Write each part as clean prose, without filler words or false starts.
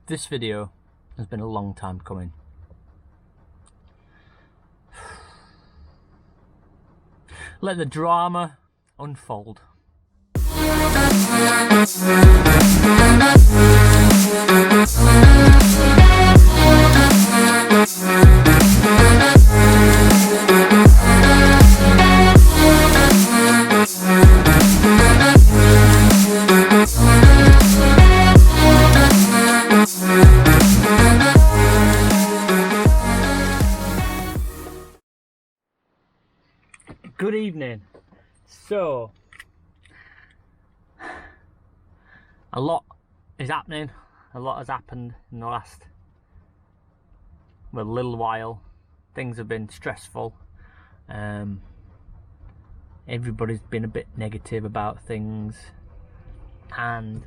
This video has been a long time coming. Let the drama unfold. Good evening. So, a lot is happening. A lot has happened in the last little while. Things have been stressful. Everybody's been a bit negative about things, and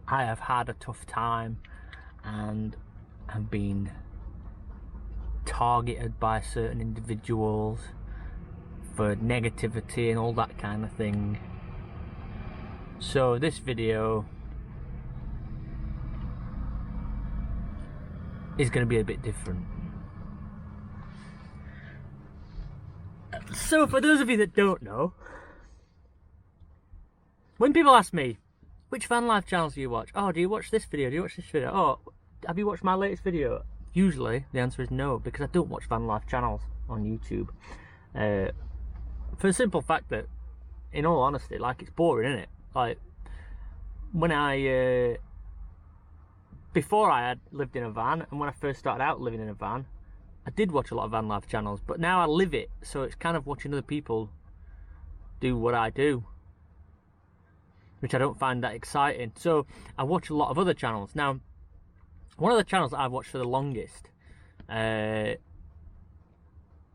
I have had a tough time and have been targeted by certain individuals for negativity and all that kind of thing. So this video is going to be a bit different. So for those of you that don't know, when people ask me, which Vanlife channels do you watch? Oh, do you watch this video? Do you watch this video? Oh, have you watched my latest video? Usually the answer is no, because I don't watch Vanlife channels on YouTube. For the simple fact that, in all honesty, like, it's boring, isn't it? Like, when I before I had lived in a van, and when I first started out living in a van, I did watch a lot of Vanlife channels, but now I live it, so it's kind of watching other people do what I do, which I don't find that exciting. So I watch a lot of other channels. Now, one of the channels that I've watched for the longest,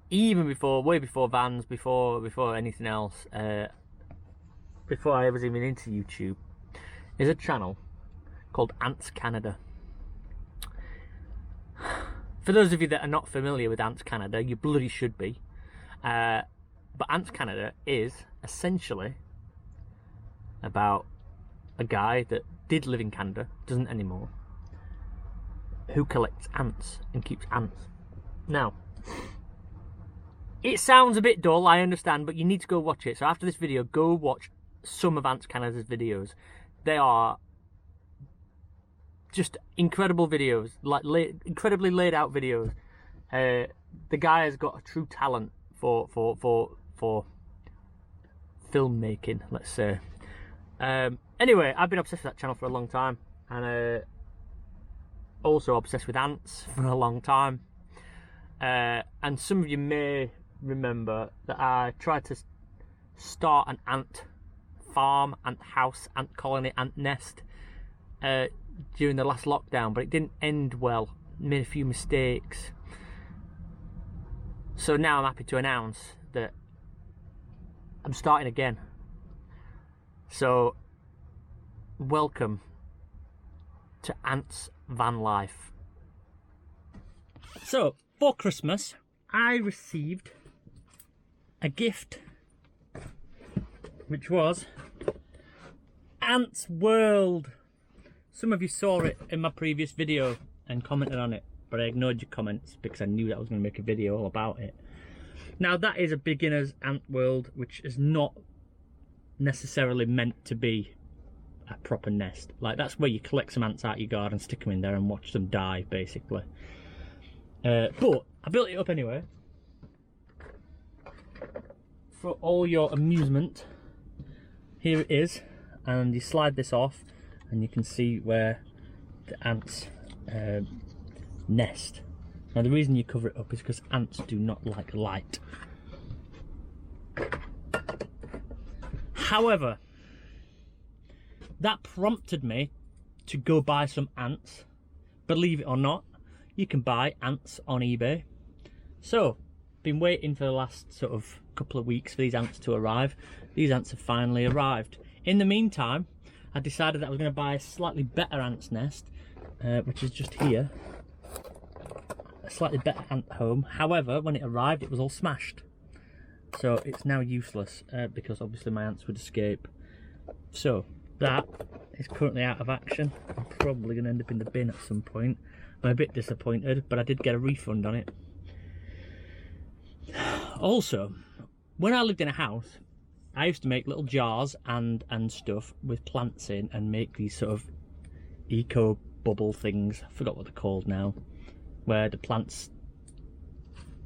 even before, way before vans, before anything else, before I was even into YouTube, is a channel called ANTS Canada. For those of you that are not familiar with ANTS Canada, you bloody should be. But ANTS Canada is essentially about a guy that did live in Canada, doesn't anymore, who collects ants and keeps ants. Now, it sounds a bit dull, I understand, but you need to go watch it. So after this video, go watch some of ANTS Canada's videos. They are just incredible videos, like incredibly laid out videos. The guy has got a true talent for filmmaking, let's say. Anyway, I've been obsessed with that channel for a long time, and also obsessed with ants for a long time. And some of you may remember that I tried to start an ant farm, ant house, ant colony, ant nest during the last lockdown, but it didn't end well. Made a few mistakes. So now I'm happy to announce that I'm starting again. So welcome to ANTS Vanlife. So for Christmas, I received a gift, which was Ants World. Some of you saw it in my previous video and commented on it, but I ignored your comments because I knew that I was going to make a video all about it. Now, that is a beginner's ant world, which is not necessarily meant to be a proper nest. Like, that's where you collect some ants out of your garden, stick them in there and watch them die, basically. But I built it up anyway for all your amusement. Here it is, and you slide this off and you can see where the ants nest. Now, the reason you cover it up is because ants do not like light. However, that prompted me to go buy some ants. Believe it or not, you can buy ants on eBay. So, been waiting for the last sort of couple of weeks for these ants to arrive. These ants have finally arrived. In the meantime, I decided that I was going to buy a slightly better ant's nest, which is just here. A slightly better ant home. However, when it arrived, it was all smashed. So it's now useless, because obviously my ants would escape. So that is currently out of action. I'm probably going to end up in the bin at some point. I'm a bit disappointed, but I did get a refund on it. Also, when I lived in a house, I used to make little jars and stuff with plants in and make these sort of eco bubble things. I forgot what they're called now, where the plants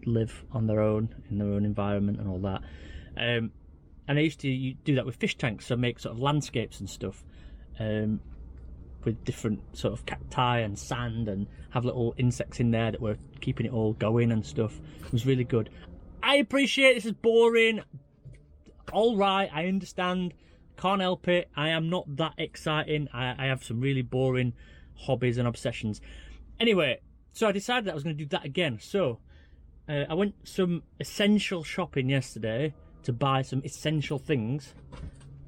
live on their own in their own environment and all that. And I used to do that with fish tanks, so make sort of landscapes and stuff with different sort of cacti and sand, and have little insects in there that were keeping it all going and stuff. It was really good. I appreciate this is boring. All right, I understand. Can't help it. I am not that exciting. I have some really boring hobbies and obsessions. Anyway, so I decided that I was going to do that again. So I went some essential shopping yesterday to buy some essential things,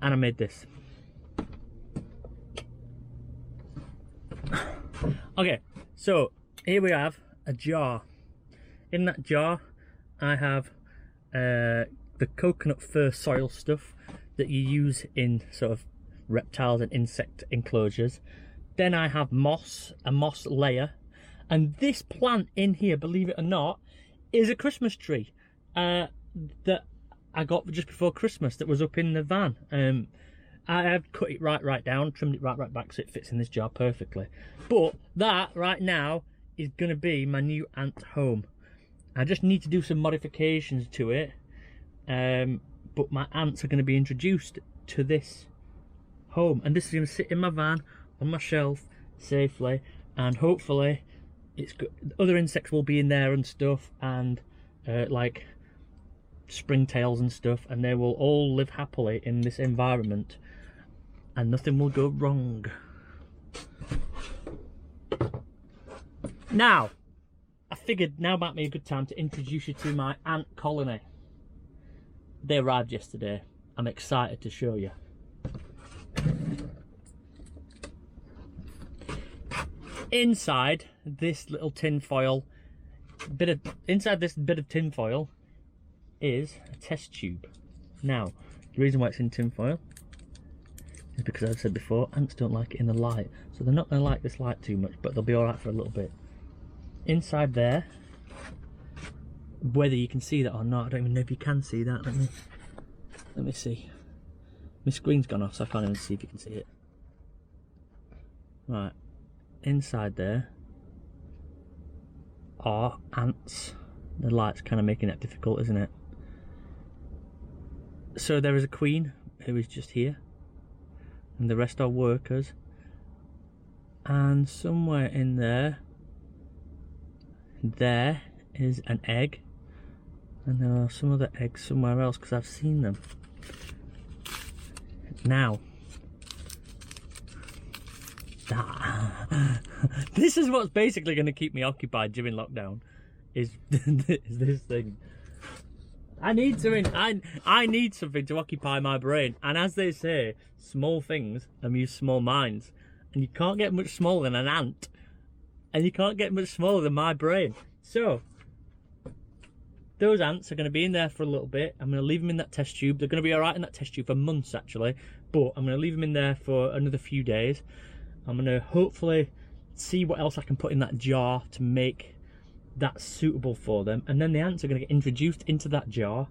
and I made this. Okay, so here we have a jar. In that jar I have the coconut fur soil stuff that you use in sort of reptiles and insect enclosures. Then I have moss, a moss layer, and this plant in here, believe it or not, is a Christmas tree that I got just before Christmas that was up in the van. I have cut it right down, trimmed it right back so it fits in this jar perfectly. But that right now is going to be my new ant home. I just need to do some modifications to it, but my ants are going to be introduced to this home, and this is going to sit in my van on my shelf safely, and hopefully it's good. Other insects will be in there and stuff, and like springtails and stuff, and they will all live happily in this environment and nothing will go wrong. Now I figured now might be a good time to introduce you to my ant colony. They arrived yesterday. I'm excited to show you. Inside this little tin foil inside this bit of tin foil is a test tube. Now, the reason why it's in tin foil is because I've said before, ants don't like it in the light, so they're not going to like this light too much, but they'll be alright for a little bit. Inside there, whether you can see that or not, I don't even know if you can see that. Let me see. My screen's gone off, so I can't even see if you can see it. Right, inside there are ants. The light's kind of making it difficult, isn't it? So there is a queen who is just here, and the rest are workers, and somewhere in there is an egg, and there are some other eggs somewhere else because I've seen them. Now this is what's basically going to keep me occupied during lockdown, is this thing. I need something. I need something to occupy my brain, and as they say, small things amuse small minds, and you can't get much smaller than an ant, and you can't get much smaller than my brain. So those ants are going to be in there for a little bit. I'm going to leave them in that test tube. They're going to be alright in that test tube for months actually, but I'm going to leave them in there for another few days. I'm going to hopefully see what else I can put in that jar to make that suitable for them, and then the ants are going to get introduced into that jar.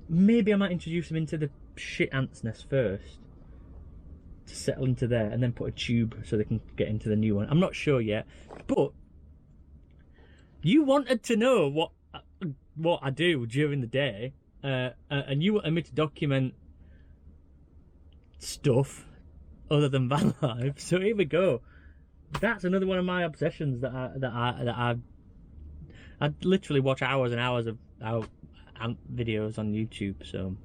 Maybe I might introduce them into the shit ants nest first to settle into there, and then put a tube so they can get into the new one. I'm not sure yet, but you wanted to know what I do during the day, and you wanted me to document stuff other than van life. So here we go. That's another one of my obsessions that I literally watch hours and hours of ant videos on YouTube. So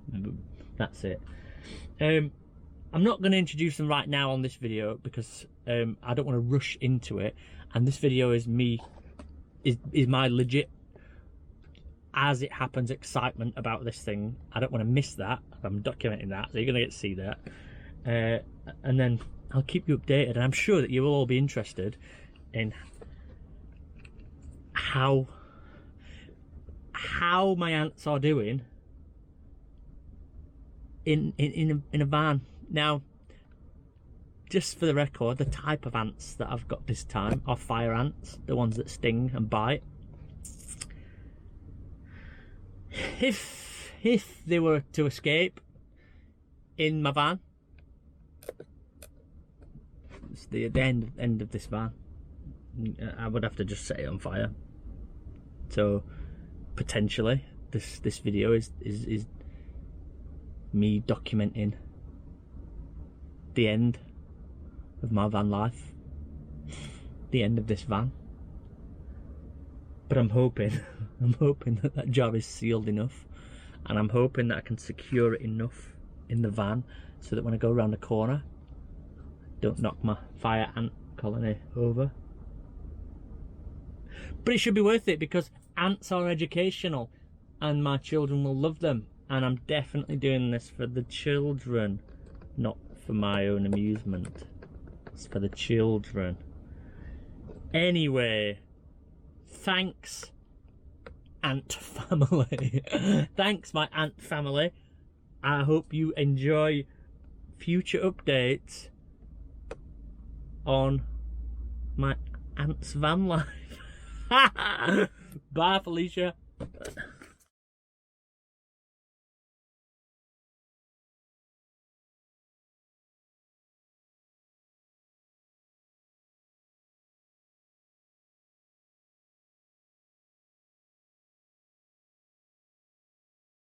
that's it. I'm not going to introduce them right now on this video because I don't want to rush into it, and this video is my legit, as it happens, excitement about this thing. I don't want to miss that. I'm documenting that, so you're going to get to see that, and then I'll keep you updated, and I'm sure that you will all be interested in how my ants are doing in a van. Now, just for the record, the type of ants that I've got this time are fire ants, the ones that sting and bite. If they were to escape in my van, it's the end of this van. I would have to just set it on fire. So potentially this video is me documenting the end of my van life, the end of this van. But I'm hoping that job is sealed enough, and I'm hoping that I can secure it enough in the van so that when I go around the corner, I don't knock my fire ant colony over. But it should be worth it, because ants are educational and my children will love them, and I'm definitely doing this for the children, not for my own amusement. It's for the children. Anyway, thanks, ant family. Thanks, my ant family. I hope you enjoy future updates on my ANTS van life. Bye, Felicia.